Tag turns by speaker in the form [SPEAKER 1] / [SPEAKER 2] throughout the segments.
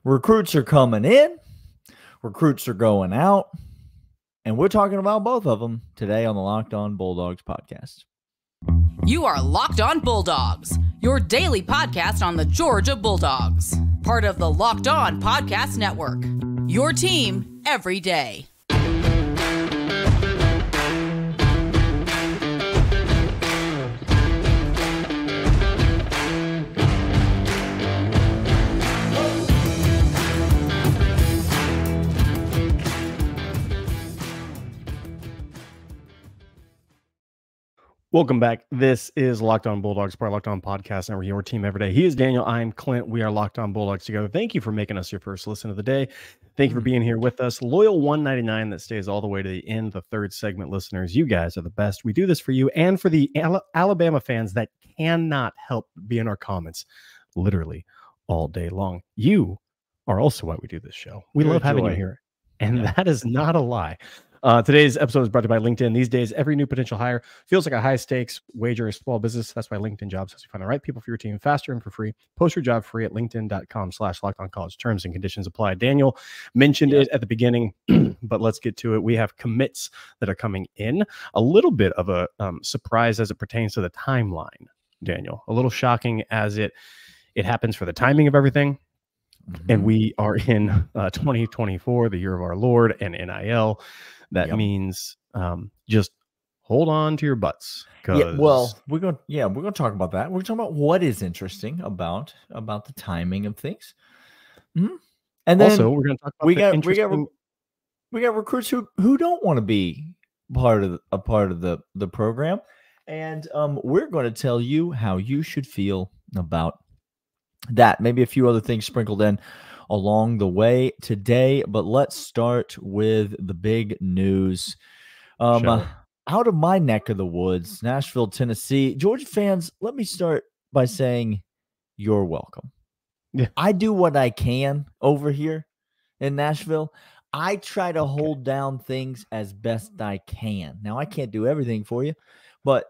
[SPEAKER 1] Recruits are coming in, recruits are going out, and we're talking about both of them today on the Locked On Bulldogs podcast.
[SPEAKER 2] You are Locked On Bulldogs, your daily podcast on the Georgia Bulldogs, part of the Locked On Podcast Network, your team every day.
[SPEAKER 3] Welcome back. This is Locked On Bulldogs, part of Locked On Podcast, and we're your team every day. He is Daniel. I'm Clint. We are Locked On Bulldogs together. Thank you for making us your first listen of the day. Thank you for being here with us. Loyal 199 that stays all the way to the end, the third segment listeners. You guys are the best. We do this for you and for the Alabama fans that cannot help be in our comments literally all day long. You are also why we do this show. We love having you here, and that is not a lie. Today's episode is brought to you by LinkedIn. These days, every new potential hire feels like a high-stakes wager in small business. That's why LinkedIn Jobs helps you find the right people for your team faster and for free. Post your job free at linkedin.com/lockedoncollege. Terms and conditions apply. Daniel mentioned it at the beginning, but let's get to it. We have commits that are coming in. A little bit of a surprise as it pertains to the timeline, Daniel. A little shocking as it happens for the timing of everything. And we are in 2024, the year of our Lord, and NIL. That means just hold on to your butts.
[SPEAKER 1] We're going to talk about that. We're talking about what is interesting about the timing of things. And then
[SPEAKER 3] also we're going to talk about
[SPEAKER 1] we got recruits who don't want to be part of the program, and we're going to tell you how you should feel about that. Maybe a few other things sprinkled in along the way today, but let's start with the big news. Out of my neck of the woods, Nashville, Tennessee. Georgia fans, let me start by saying you're welcome.
[SPEAKER 3] Yeah.
[SPEAKER 1] I do what I can over here in Nashville. I try to hold down things as best I can. Now, I can't do everything for you, but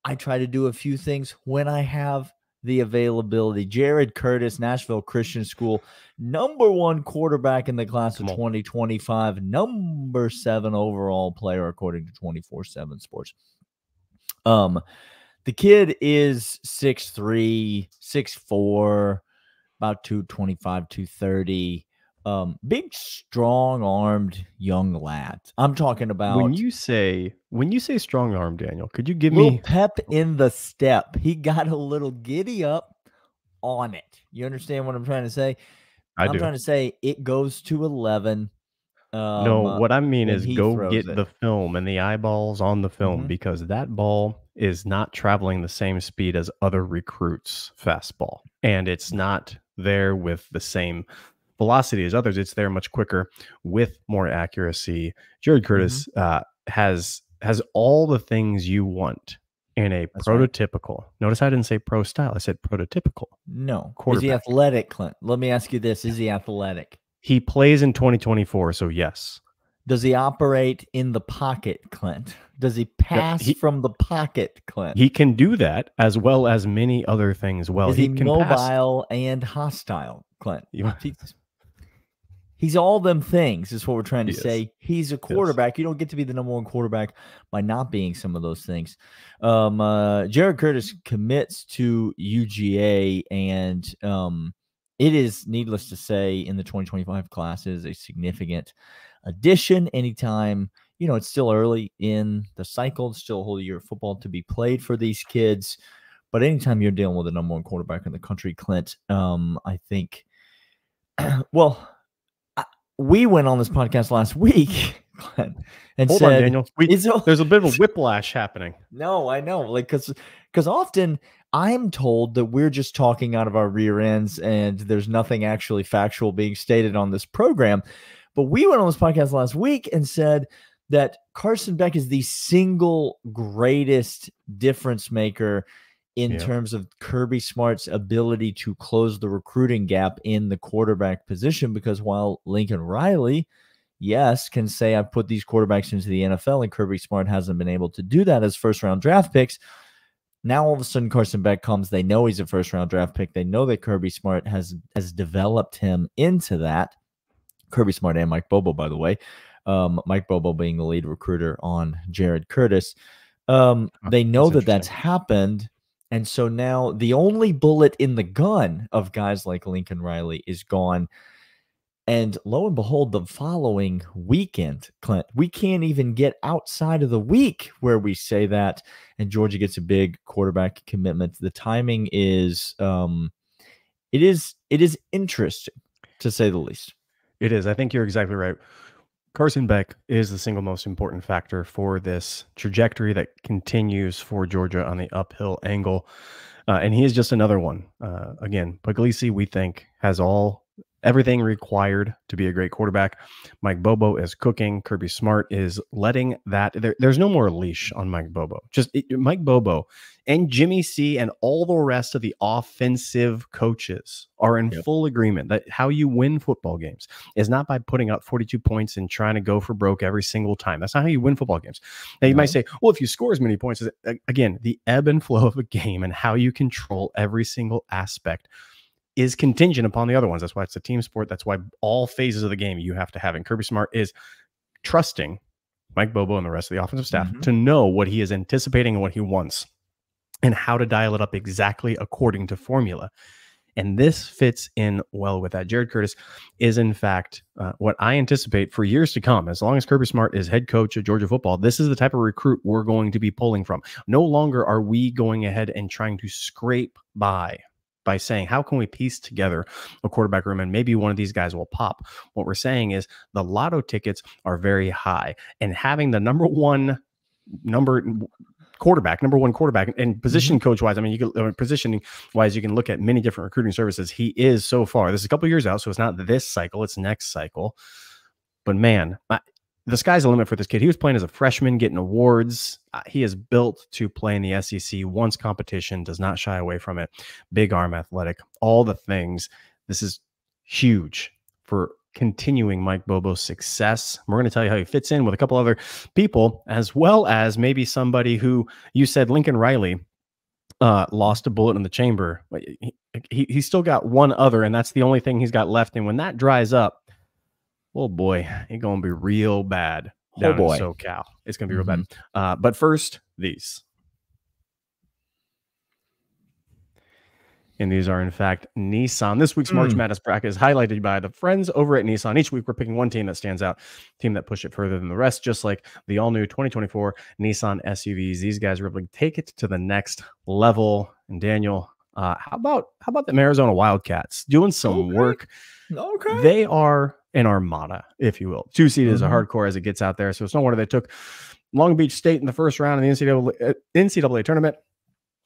[SPEAKER 1] I try to do a few things when I have the availability. Jared Curtis, Nashville Christian School, #1 quarterback in the class of 2025, #7 overall player according to 24/7 Sports. The kid is 6'3", 6'4", about 225, 230. Big, strong-armed young lad. I'm talking about
[SPEAKER 3] when you say strong arm, Daniel, could you give
[SPEAKER 1] me
[SPEAKER 3] me
[SPEAKER 1] pep in the step? He got a little giddy up on it. You understand what I'm trying to say? I'm trying to say it goes to 11.
[SPEAKER 3] No, what I mean is go get the film and the eyeballs on the film, because that ball is not traveling the same speed as other recruits' fastball, and it's not there with the same velocity as others. It's there much quicker with more accuracy. Jared Curtis has all the things you want in a prototypical. Notice I didn't say pro style. I said prototypical.
[SPEAKER 1] No. Is he athletic, Clint? Let me ask you this. Is he athletic?
[SPEAKER 3] He plays in 2024, so yes.
[SPEAKER 1] Does he operate in the pocket, Clint? Does he pass from the pocket, Clint?
[SPEAKER 3] He can do that as well as many other things. Well,
[SPEAKER 1] is he can mobile and hostile, Clint? He's all them things is what we're trying to say. He's a quarterback. Yes. You don't get to be the #1 quarterback by not being some of those things. Jared Curtis commits to UGA, and it is needless to say in the 2025 class is a significant addition. Anytime, it's still early in the cycle, it's still a whole year of football to be played for these kids. But anytime you're dealing with the #1 quarterback in the country, Clint, I think, we went on this podcast last week, Clint, and
[SPEAKER 3] Hold
[SPEAKER 1] said,
[SPEAKER 3] on, Daniel. There's a bit of a whiplash happening.
[SPEAKER 1] No, I know. Because often I'm told that we're just talking out of our rear ends and there's nothing actually factual being stated on this program. But we went on this podcast last week and said that Carson Beck is the single greatest difference maker in terms of Kirby Smart's ability to close the recruiting gap in the quarterback position, because while Lincoln Riley, can say I've put these quarterbacks into the NFL, and Kirby Smart hasn't been able to do that as first-round draft picks, Now all of a sudden Carson Beck comes. They know he's a first-round draft pick. They know that Kirby Smart has developed him into that. Kirby Smart and Mike Bobo, by the way. Mike Bobo being the lead recruiter on Jared Curtis. They know that that's happened. And so now the only bullet in the gun of guys like Lincoln Riley is gone. And lo and behold, the following weekend, Clint, we can't even get outside of the week where we say that, and Georgia gets a big quarterback commitment. The timing is, it is interesting, to say the least.
[SPEAKER 3] It is. I think you're exactly right. Carson Beck is the single most important factor for this trajectory that continues for Georgia on the uphill angle. And he is just another one. Again, Puglisi, we think, has everything required to be a great quarterback. Mike Bobo is cooking. Kirby Smart is letting that. There's no more leash on Mike Bobo. Mike Bobo and Jimmy C and all the rest of the offensive coaches are in full agreement that how you win football games is not by putting up 42 points and trying to go for broke every single time. That's not how you win football games. Now you might say, well, if you score as many points as again, the ebb and flow of a game and how you control every single aspect is contingent upon the other ones. That's why it's a team sport. That's why all phases of the game you have to have. And Kirby Smart is trusting Mike Bobo and the rest of the offensive staff to know what he is anticipating and what he wants and how to dial it up exactly according to formula. And this fits in well with that. Jared Curtis is, in fact, what I anticipate for years to come. As long as Kirby Smart is head coach of Georgia football, this is the type of recruit we're going to be pulling from. No longer are we going ahead and trying to scrape by saying, how can we piece together a quarterback room and maybe one of these guys will pop? What we're saying is the lotto tickets are very high, and having the number one quarterback and position coach wise, I mean, positioning wise, you can look at many different recruiting services. He is so far, this is a couple years out, so it's not this cycle, it's next cycle. But man, the sky's the limit for this kid. He was playing as a freshman, getting awards. He is built to play in the SEC, wants competition, does not shy away from it. Big arm, athletic, all the things. This is huge for continuing Mike Bobo's success. We're going to tell you how he fits in with a couple other people, as well as maybe somebody who you said Lincoln Riley lost a bullet in the chamber. He's still got one other, and that's the only thing he's got left. And when that dries up, oh boy, it's going to be real bad down in SoCal. It's going to be real bad. But first, these. And these are, in fact, Nissan. This week's March Madness bracket is highlighted by the friends over at Nissan. Each week, we're picking one team that stands out, team that pushed it further than the rest, just like the all-new 2024 Nissan SUVs. These guys are able to take it to the next level. And Daniel, how about the Arizona Wildcats doing some work? Okay. They are an armada, if you will. Two-seed is a hardcore as it gets out there. So it's no wonder they took Long Beach State in the first round of the NCAA tournament.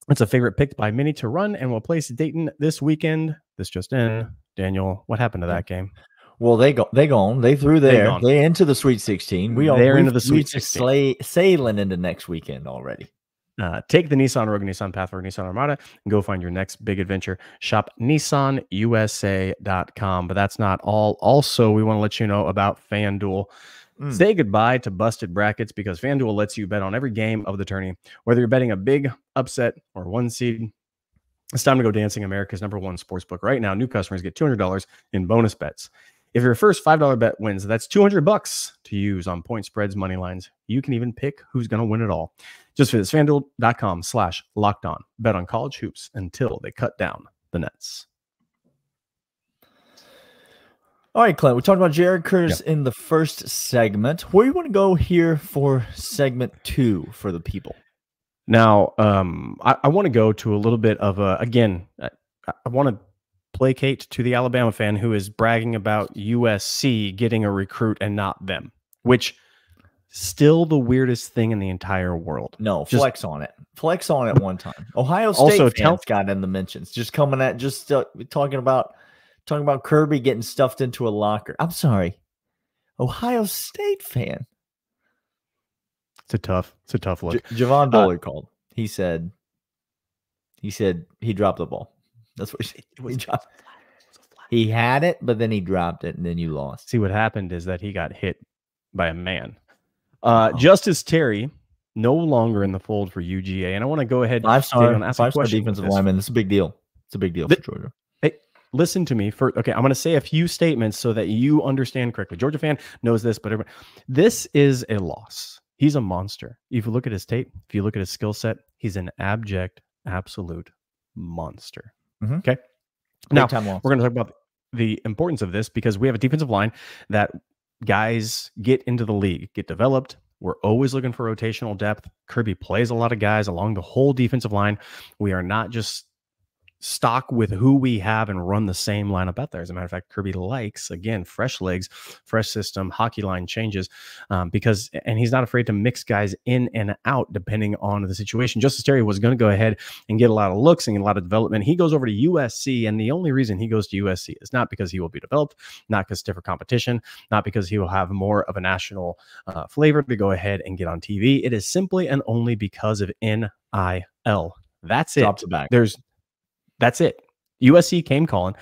[SPEAKER 3] It's a favorite picked by many to run and will place Dayton this weekend. This just in. Daniel, what happened to that game?
[SPEAKER 1] Well, they gone. They threw there. They into the Sweet 16. They're into the Sweet 16. Sailing into next weekend already.
[SPEAKER 3] Take the Nissan Rogue, Nissan Pathfinder, Nissan Armada, and go find your next big adventure. Shop nissanusa.com. But that's not all. Also, we want to let you know about FanDuel. Say goodbye to busted brackets because FanDuel lets you bet on every game of the tourney. Whether you're betting a big upset or one seed, it's time to go dancing. America's #1 sportsbook. Right now, new customers get $200 in bonus bets. If your first $5 bet wins, that's $200 to use on point spreads, money lines. You can even pick who's going to win it all. Just visit FanDuel.com/lockedon. Bet on college hoops until they cut down the nets.
[SPEAKER 1] All right, Clint, we talked about Jared Curtis in the first segment. Where do you want to go here for segment 2 for the people?
[SPEAKER 3] Now, I want to go to a little bit of I want to placate to the Alabama fan who is bragging about USC getting a recruit and not them, which still the weirdest thing in the entire world.
[SPEAKER 1] No, flex on it. Flex on it one time. Ohio State also fans got in the mentions. Just coming at talking about Kirby getting stuffed into a locker. I'm sorry. Ohio State fan.
[SPEAKER 3] It's a tough look.
[SPEAKER 1] Javon Bullard called. He said he dropped the ball. That's what he dropped. He had it, but then he dropped it, and then you lost.
[SPEAKER 3] See, what happened is that he got hit by a man. Justice Terry no longer in the fold for UGA. And I want to go ahead,
[SPEAKER 1] Five-star
[SPEAKER 3] question
[SPEAKER 1] defensive lineman. It's a big deal. It's a big deal for Georgia.
[SPEAKER 3] Hey, listen to me. Okay, I'm going to say a few statements so that you understand correctly. Georgia fan knows this, but this is a loss. He's a monster. If you look at his tape, if you look at his skill set, he's an abject, absolute monster. Okay. Now, we're going to talk about the importance of this because we have a defensive line that guys get into the league, get developed. We're always looking for rotational depth. Kirby plays a lot of guys along the whole defensive line. We are not just stock with who we have and run the same lineup out there. As a matter of fact, Kirby likes, again, fresh legs, fresh system, hockey line changes, and he's not afraid to mix guys in and out depending on the situation. Justice Terry was going to go ahead and get a lot of looks and get a lot of development. He goes over to USC, and the only reason he goes to USC is not because he will be developed, not because stiffer competition, not because he will have more of a national flavor to go ahead and get on TV. It is simply and only because of NIL. That's it. That's it. USC came calling.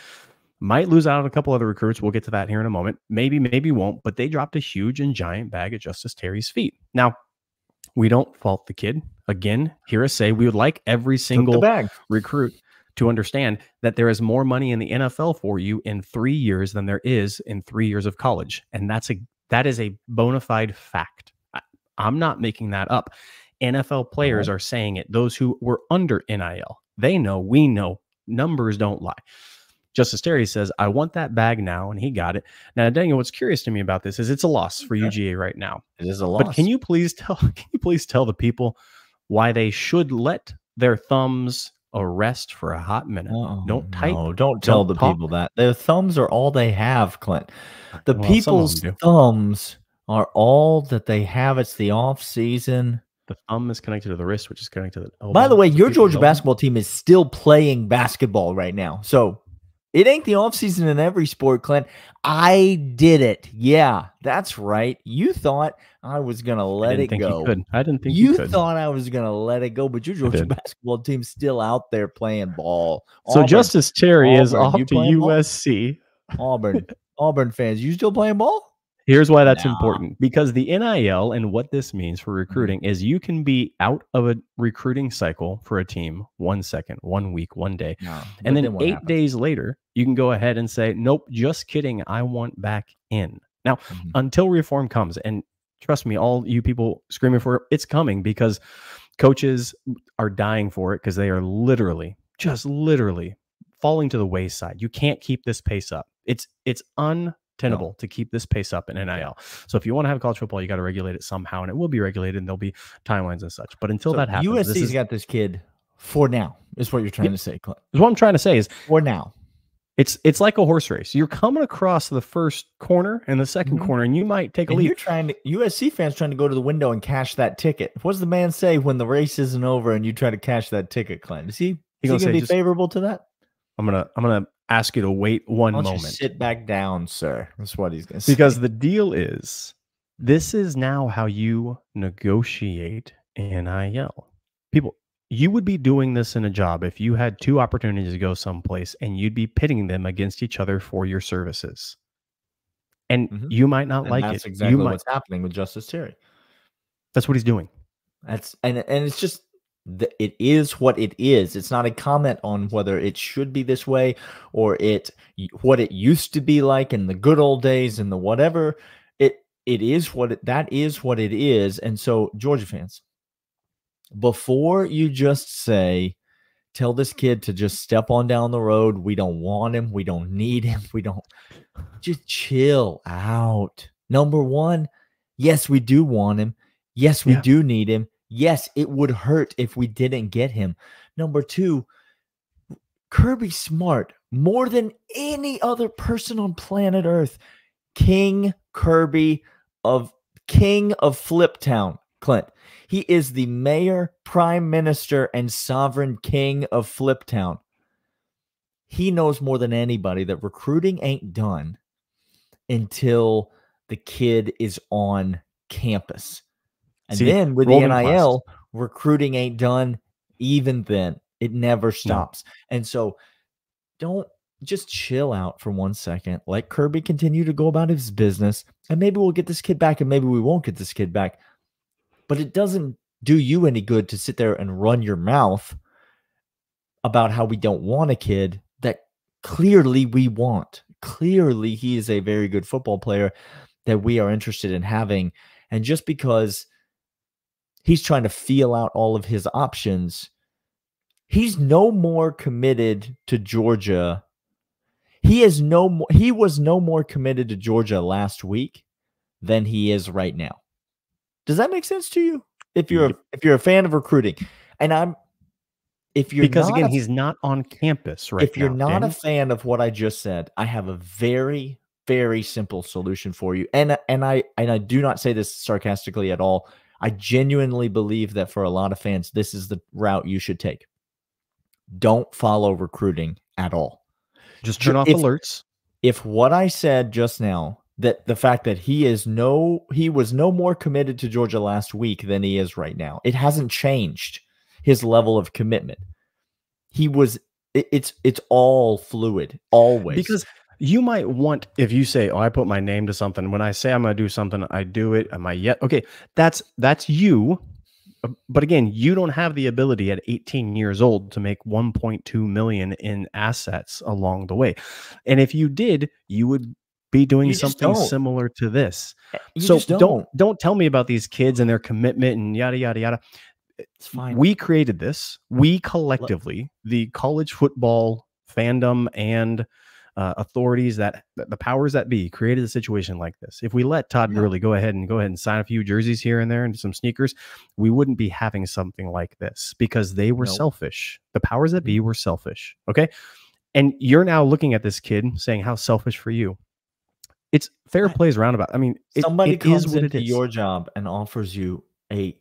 [SPEAKER 3] Might lose out on a couple other recruits. We'll get to that here in a moment. Maybe won't, but they dropped a huge and giant bag at Justice Terry's feet. Now, we don't fault the kid. Again, hear us say we would like every single recruit to understand that there is more money in the NFL for you in 3 years than there is in 3 years of college. And that is a bona fide fact. I'm not making that up. NFL players are saying it. Those who were under NIL, they know, we know. Numbers don't lie. Justice Terry says, I want that bag now, and he got it. Now, Daniel, what's curious to me about this is it's a loss for UGA right now.
[SPEAKER 1] It is a loss.
[SPEAKER 3] But can you please tell the people why they should let their thumbs rest for a hot minute? Don't
[SPEAKER 1] tell the people that. Their thumbs are all they have, Clint. The people's thumbs are all that they have. It's the off season.
[SPEAKER 3] The thumb is connected to the wrist, which is connected to the elbow.
[SPEAKER 1] By the way, your Georgia basketball team is still playing basketball right now. So it ain't the offseason in every sport, Clint. I did it. Yeah, that's right. You thought I was going to let it go.
[SPEAKER 3] I didn't think you could.
[SPEAKER 1] You thought I was going to let it go, but your Georgia basketball team's still out there playing ball.
[SPEAKER 3] So Justice Terry is off to USC.
[SPEAKER 1] Auburn fans, you still playing ball?
[SPEAKER 3] Here's why that's important, because the NIL and what this means for recruiting is you can be out of a recruiting cycle for a team 1 second, 1 week, 1 day. And then 8 days later, you can go ahead and say, nope, just kidding. I want back in. Now, until reform comes, and trust me, all you people screaming for it, it's coming because coaches are dying for it because they are literally falling to the wayside. You can't keep this pace up. It's untenable to keep this pace up in NIL. So if you want to have college football, you got to regulate it somehow, and it will be regulated, and there'll be timelines and such. But until that happens,
[SPEAKER 1] USC's got this kid for now, is what you're trying to say, Clint.
[SPEAKER 3] What I'm trying to say is
[SPEAKER 1] for now.
[SPEAKER 3] It's like a horse race. You're coming across the first corner and the second corner, and you might take a lead.
[SPEAKER 1] USC fans trying to go to the window and cash that ticket. What does the man say when the race isn't over and you try to cash that ticket, Clint? Is he going to be favorable to that?
[SPEAKER 3] I'm gonna ask you to wait one moment.
[SPEAKER 1] Sit back down, sir. That's what he's going to say.
[SPEAKER 3] Because the deal is, this is now how you negotiate NIL. People, you would be doing this in a job if you had two opportunities to go someplace and you'd be pitting them against each other for your services. And you might not like it.
[SPEAKER 1] That's exactly what's happening with Justice Terry.
[SPEAKER 3] That's what he's doing.
[SPEAKER 1] And it's just, it is what it is. It's not a comment on whether it should be this way or what it used to be like in the good old days and the whatever. That is what it is. And so, Georgia fans, before you just tell this kid to just step on down the road, we don't want him, we don't need him, just chill out. Number one, yes, we do want him. Yes, we do need him. Yes, it would hurt if we didn't get him. Number two, Kirby Smart, more than any other person on planet Earth, King Kirby King of Fliptown, Clint. He is the mayor, prime minister, and sovereign king of Fliptown. He knows more than anybody that recruiting ain't done until the kid is on campus. And then with the NIL, recruiting ain't done even then. It never stops. No. And so just chill out for 1 second. Let Kirby continue to go about his business. And maybe we'll get this kid back and maybe we won't get this kid back. But it doesn't do you any good to sit there and run your mouth about how we don't want a kid that clearly we want. Clearly, he is a very good football player that we are interested in having. And just because he's trying to feel out all of his options, he's no more committed to Georgia. He was no more committed to Georgia last week than he is right now. Does that make sense to you? If you're a fan of recruiting, and
[SPEAKER 3] he's not on campus right now.
[SPEAKER 1] If you're not a fan of what I just said, I have a very, very simple solution for you. And I do not say this sarcastically at all. I genuinely believe that for a lot of fans, this is the route you should take. Don't follow recruiting at all.
[SPEAKER 3] Just turn off alerts.
[SPEAKER 1] If what I said just now, that the fact that he was no more committed to Georgia last week than he is right now, it hasn't changed his level of commitment. It's all fluid, always.
[SPEAKER 3] Because you might want, if you say, I put my name to something, when I say I'm going to do something, I do it. Am I yet? Okay, that's you. But again, you don't have the ability at 18 years old to make 1.2 million in assets along the way. And if you did, you would be doing something similar to this. So don't tell me about these kids and their commitment and yada, yada, yada.
[SPEAKER 1] It's fine.
[SPEAKER 3] We created this. We collectively, the college football fandom and authorities, that the powers that be, created a situation like this. If we let Todd Gurley go ahead and sign a few jerseys here and there and some sneakers, we wouldn't be having something like this because they were selfish. The powers that be were selfish. Okay. And you're now looking at this kid saying, how selfish for you. It's fair play's roundabout. I mean,
[SPEAKER 1] somebody comes into your job and offers you a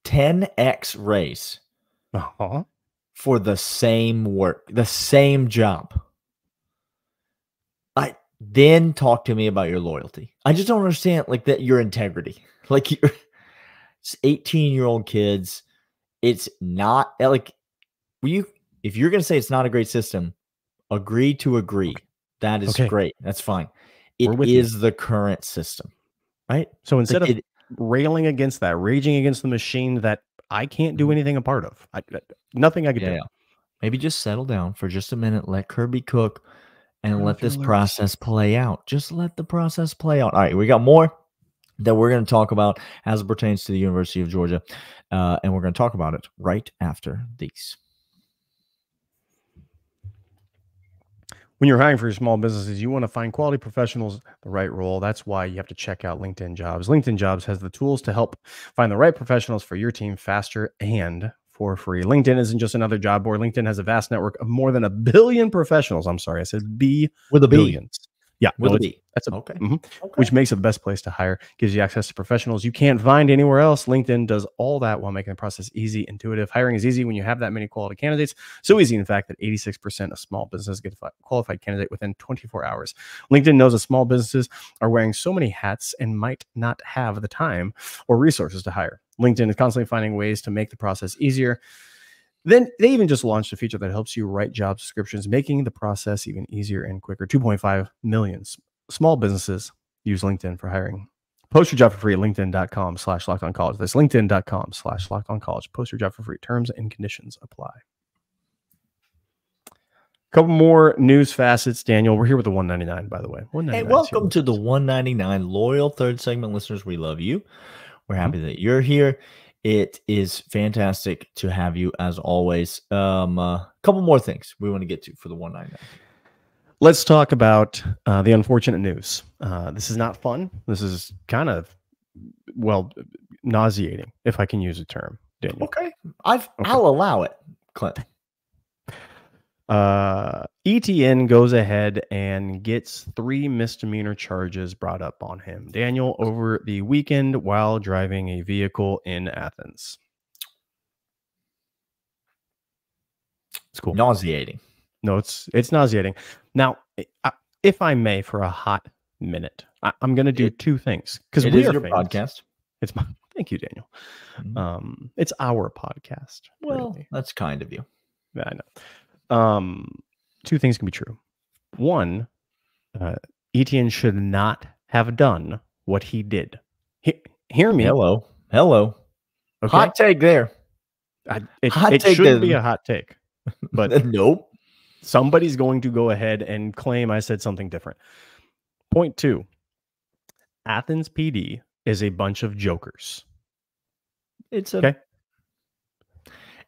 [SPEAKER 1] 10x raise for the same work, the same job. Then talk to me about your loyalty. I just don't understand, like, that your integrity. Like, it's 18-year-old kids. It's not like if you're going to say it's not a great system, agree to agree. Okay. That is great. That's fine. It is the current system, right?
[SPEAKER 3] So instead of railing against that, raging against the machine that I can't do anything a part of, nothing I could do.
[SPEAKER 1] Maybe just settle down for just a minute. Let Kirby cook. And let this process play out. Just let the process play out. All right, we got more that we're going to talk about as it pertains to the University of Georgia. And we're going to talk about it right after these.
[SPEAKER 3] When you're hiring for your small businesses, you want to find quality professionals, the right role. That's why you have to check out LinkedIn Jobs. LinkedIn Jobs has the tools to help find the right professionals for your team faster and for free. LinkedIn isn't just another job board. LinkedIn has a vast network of more than 1 billion professionals. I'm sorry, I said B with a billions. Yeah,
[SPEAKER 1] with a B.
[SPEAKER 3] That's which makes it the best place to hire. Gives you access to professionals you can't find anywhere else. LinkedIn does all that while making the process easy, intuitive. Hiring is easy when you have that many quality candidates. So easy, in fact, that 86% of small businesses get a qualified candidate within 24 hours. LinkedIn knows that small businesses are wearing so many hats and might not have the time or resources to hire. LinkedIn is constantly finding ways to make the process easier. Then they even just launched a feature that helps you write job descriptions, making the process even easier and quicker. 2.5 million small businesses use LinkedIn for hiring. Post your job for free at linkedin.com/lockedoncollege. That's linkedin.com/lockedoncollege. Post your job for free. Terms and conditions apply. Couple more news facets, Daniel. We're here with the 199, by the way.
[SPEAKER 1] Hey, welcome to the 199. Loyal third segment listeners, we love you. We're happy that you're here. It is fantastic to have you as always. A couple more things we want to get to for the 199.
[SPEAKER 3] Let's talk about the unfortunate news. This is not fun. This is kind of, nauseating, if I can use a term, Daniel.
[SPEAKER 1] Okay. I'll allow it, Clint.
[SPEAKER 3] ETN goes ahead and gets 3 misdemeanor charges brought up on him, Daniel, over the weekend while driving a vehicle in Athens. It's cool.
[SPEAKER 1] Nauseating.
[SPEAKER 3] No, it's nauseating. Now, if I may, for a hot minute, I'm going to do 2 things because
[SPEAKER 1] we are your famous podcast.
[SPEAKER 3] It's my. Thank you, Daniel. It's our podcast.
[SPEAKER 1] Well,
[SPEAKER 3] really.
[SPEAKER 1] That's kind of you.
[SPEAKER 3] Yeah, I know. 2 things can be true. One, Etienne should not have done what he did. Hear me.
[SPEAKER 1] Hello.
[SPEAKER 3] Okay?
[SPEAKER 1] Hot take there.
[SPEAKER 3] It shouldn't be a hot take, but
[SPEAKER 1] nope.
[SPEAKER 3] Somebody's going to go ahead and claim I said something different. Point 2. Athens PD is a bunch of jokers. Okay.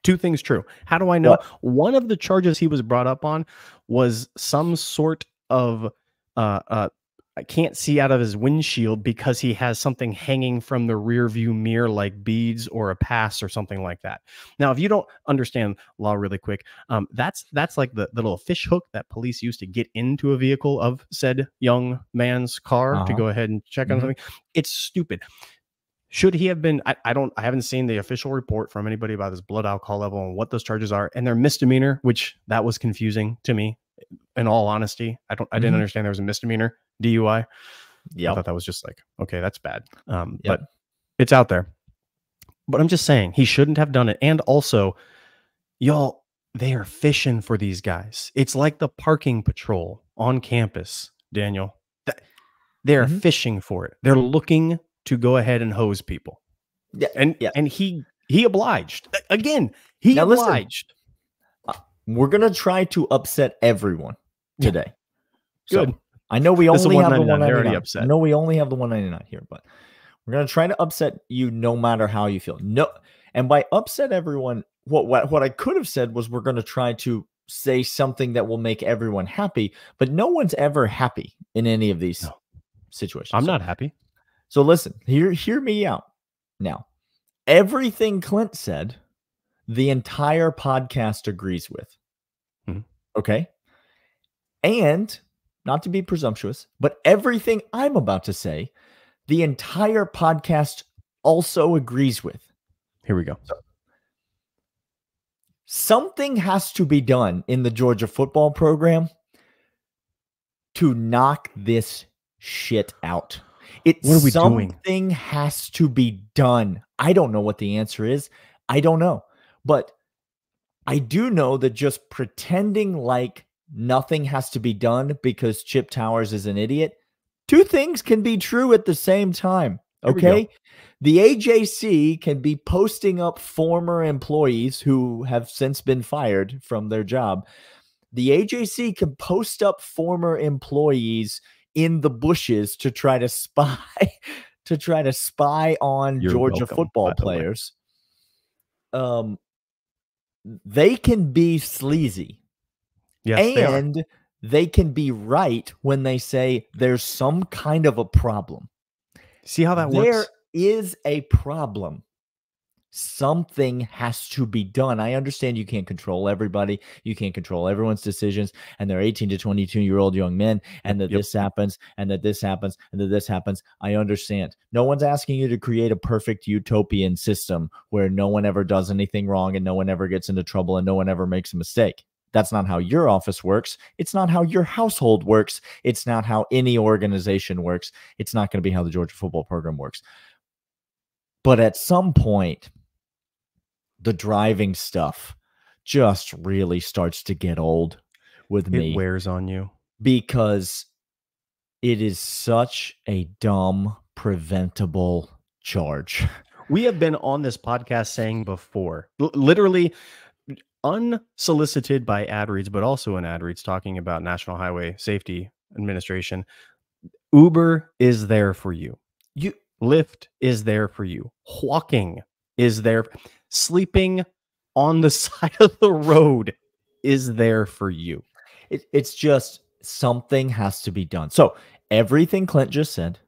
[SPEAKER 3] 2 things true. How do I know? What? One of the charges he was brought up on was some sort of I can't see out of his windshield because he has something hanging from the rear view mirror like beads or a pass or something like that. Now, if you don't understand law really quick, that's like the little fish hook that police use to get into a vehicle of said young man's car to go ahead and check on something. It's stupid. Should he have been? I haven't seen the official report from anybody about his blood alcohol level and what those charges are, and they're misdemeanor, which that was confusing to me. In all honesty, I didn't understand there was a misdemeanor DUI. Yeah, I thought that was just like, okay, that's bad. But it's out there. But I'm just saying he shouldn't have done it. And also, y'all, they are fishing for these guys. It's like the parking patrol on campus, Daniel. They're fishing for it. They're looking to go ahead and hose people. Yeah, and he obliged. Again, he obliged.
[SPEAKER 1] Listen, we're gonna try to upset everyone today.
[SPEAKER 3] Good.
[SPEAKER 1] So, I know we only have the 199.
[SPEAKER 3] Upset.
[SPEAKER 1] I know we only have the 199 here, but we're gonna try to upset you no matter how you feel. No, and by upset everyone, what I could have said was we're gonna try to say something that will make everyone happy, but no one's ever happy in any of these situations.
[SPEAKER 3] I'm not happy.
[SPEAKER 1] So listen, hear me out. Now, everything Clint said, the entire podcast agrees with. Okay? And not to be presumptuous, but everything I'm about to say, the entire podcast also agrees with.
[SPEAKER 3] Here we go.
[SPEAKER 1] So, something has to be done in the Georgia football program to knock this shit out. Something has to be done. I don't know what the answer is. I don't know. But I do know that just pretending like nothing has to be done because Chip Towers is an idiot, 2 things can be true at the same time. Okay? The AJC can be posting up former employees who have since been fired from their job. The AJC can post up former employees in the bushes to try to spy on Georgia football players. They can be sleazy.
[SPEAKER 3] Yes,
[SPEAKER 1] and they can be right when they say there's some kind of a problem.
[SPEAKER 3] See how that works?
[SPEAKER 1] There is a problem. Something has to be done. I understand you can't control everybody. You can't control everyone's decisions. And they're 18 to 22-year-old young men. And that this happens, and that this happens, and that this happens. I understand. No one's asking you to create a perfect utopian system where no one ever does anything wrong and no one ever gets into trouble and no one ever makes a mistake. That's not how your office works. It's not how your household works. It's not how any organization works. It's not going to be how the Georgia football program works. But at some point, the driving stuff just really starts to get old with me.
[SPEAKER 3] It wears on you.
[SPEAKER 1] Because it is such a dumb, preventable charge.
[SPEAKER 3] We have been on this podcast saying before, literally unsolicited by ad reads, but also in ad reads talking about National Highway Safety Administration. Uber is there for you. Lyft is there for you. Walking is there. Sleeping on the side of the road is there for you.
[SPEAKER 1] It's just something has to be done. So everything Clint just said,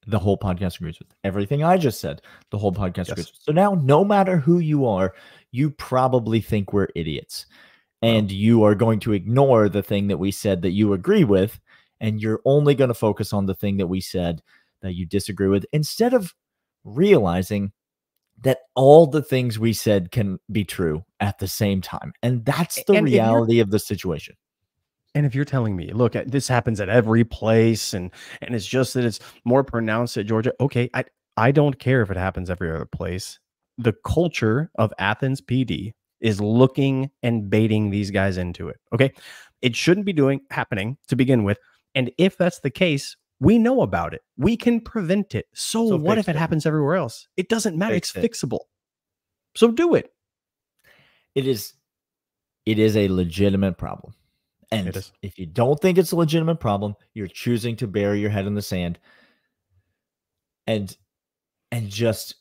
[SPEAKER 1] the whole podcast agrees with. Everything I just said, the whole podcast agrees with. So now, no matter who you are, you probably think we're idiots. And you are going to ignore the thing that we said that you agree with, and you're only going to focus on the thing that we said that you disagree with, instead of realizing that all the things we said can be true at the same time. And that's the reality of the situation.
[SPEAKER 3] And if you're telling me, look, this happens at every place, and it's just that it's more pronounced at Georgia. Okay, I don't care if it happens every other place. The culture of Athens PD is looking and baiting these guys into it. Okay, it shouldn't be happening to begin with. And if that's the case, we know about it. We can prevent it. So what if it happens everywhere else? It doesn't matter. It's fixable. So do it.
[SPEAKER 1] It is a legitimate problem. And if you don't think it's a legitimate problem, you're choosing to bury your head in the sand and just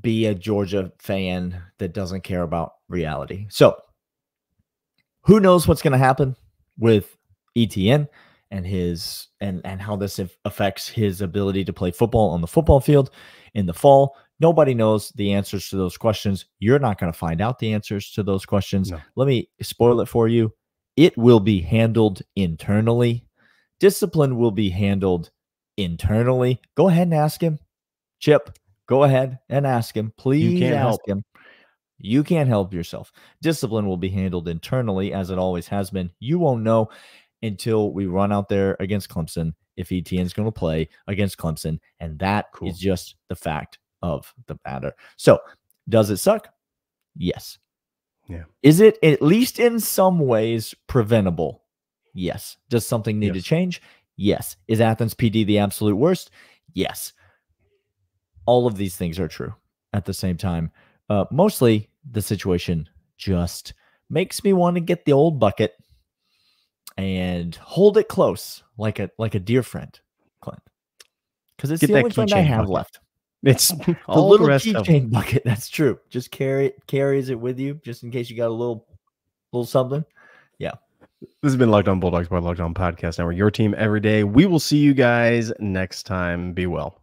[SPEAKER 1] be a Georgia fan that doesn't care about reality. So who knows what's going to happen with ETN and his and how this affects his ability to play football on the football field in the fall. Nobody knows the answers to those questions. You're not going to find out the answers to those questions. No. Let me spoil it for you. It will be handled internally. Discipline will be handled internally. Go ahead and ask him. Chip, go ahead and ask him. Please ask him. You can't help yourself. Discipline will be handled internally, as it always has been. You won't know until we run out there against Clemson if ETN is going to play against Clemson, and that is just the fact of the matter. So, does it suck? Yes.
[SPEAKER 3] Yeah.
[SPEAKER 1] Is it at least in some ways preventable? Yes. Does something need to change? Yes. Is Athens PD the absolute worst? Yes. All of these things are true at the same time. Mostly the situation just makes me want to get the old bucket and hold it close like a dear friend, Clint. Because it's the only friend I have left.
[SPEAKER 3] It's
[SPEAKER 1] the little keychain bucket. That's true. Just carries it with you just in case you got a little something. Yeah.
[SPEAKER 3] This has been Locked On Bulldogs by Locked On Podcast Network, your team every day. We will see you guys next time. Be well.